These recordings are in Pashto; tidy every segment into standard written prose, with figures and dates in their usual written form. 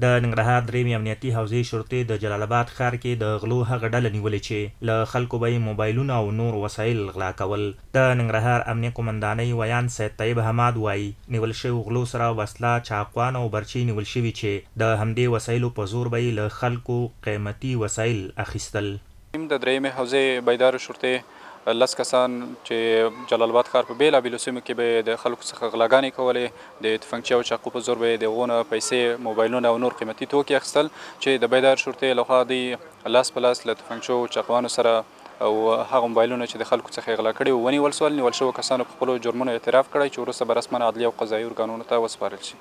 د ننګرهار درېیمې امنیتي حوزې شرطې د جلال آباد ښار کې د غلو هغه ډله نیولې چې له خلکو به یې موبایلونه او نور وسایل غلا کول. د ننګرهار امنیه قومندانۍ ویان سید طیب حماد وایي نیول شوي غلو سره وسله، چاقوان او برچې نیول شوي چې د همدې وسایلو په زور به یې له خلکو قیمتي وسایل اخیستل. د درېیمې حوزې بیدار شرطې 10 کسان چې جلال آباد ښار په بېلابېلو سیمو کې به د خلکو څخه غلاګانې کولې، د تفنګچې او چاقو په زور به یې د هغو نه پیسې، موبایلونه او نور قیمتي توکي اخیستل، چې د بیدار شرطې لخوا دوی لاس په لاس له تفنګچو او چاقوانو سره او هغه موبایلونه چې د خلکو څخه یې غلا کړي وو ونیول سول. نیول شوو کسانو په خپلو جرمونو اعتراف کړی چې وروسته به رسما عدلیه او قضایي ارګانونو ته وسپارل شي.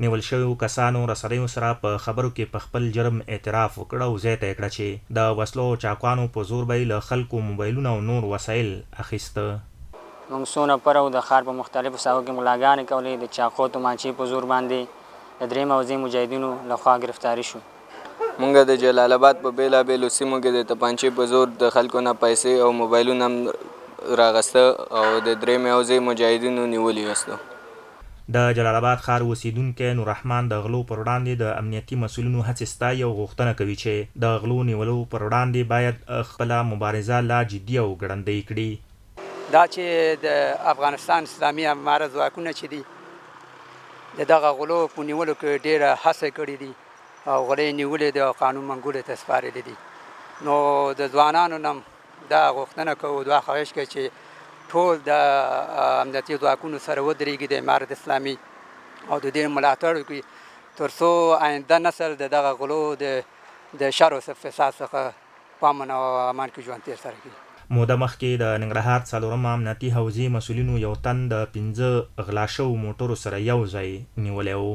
نیول شویو کسانو رسنیو سره په خبرو کې په خپل جرم اعتراف وکړ او زیاته یې کړه چې د وسلو او چاقوانو په زور به یې له خلکو موبایلونه او نور وسایل اخیسته. موږ څو نفره د ښار په مختلفو ساحو کې غلاګانې کولې، د چاقو تومانچې په زور باندې د درېیمې حوزې مجاهدینو لخوا ګرفتاري شو. موږ د جلال آباد په بېلابېلو سیمو کې د توپانچې په زور د خلکو نه پیسې او موبایلونه هم راغسته او د درېیمې حوزې مجاهدینو نیولي وستو. د جلال آباد ښار اوسیدونکی نوررحمان د غلو پر وړاندې د امنیتي مسؤلینو هڅې ستایي او غوښتنه کوي چې د غلو نیولو پر وړاندې باید خپله مبارزه لا جدي او ګړندۍ کړي. دا چې د افغانستان اسلامي اماره ځواکونه چې دي د دغه غلو په نیولو کې ډېره هڅه کړې دي او غلې نیولې دي او قانون منګولې ته سپارلې دي. نو د ځوانانو نه دا غوښتنه کوو، دا خواهش کوي چې ټول د امنیتي ځواکونو سره ودرېږي د امارت اسلامي او د دې ملاتړ وکړي تر څو آینده نسل د دغه غلو د شر او فساد څخه په امن او امان کې ژوند تېر سره کړي. موده مخکې د ننګرهار 4 امنیتي حوزې مسؤلینو یو تن د 15 غلا شوو موټرو سره یو ځای نیولی و.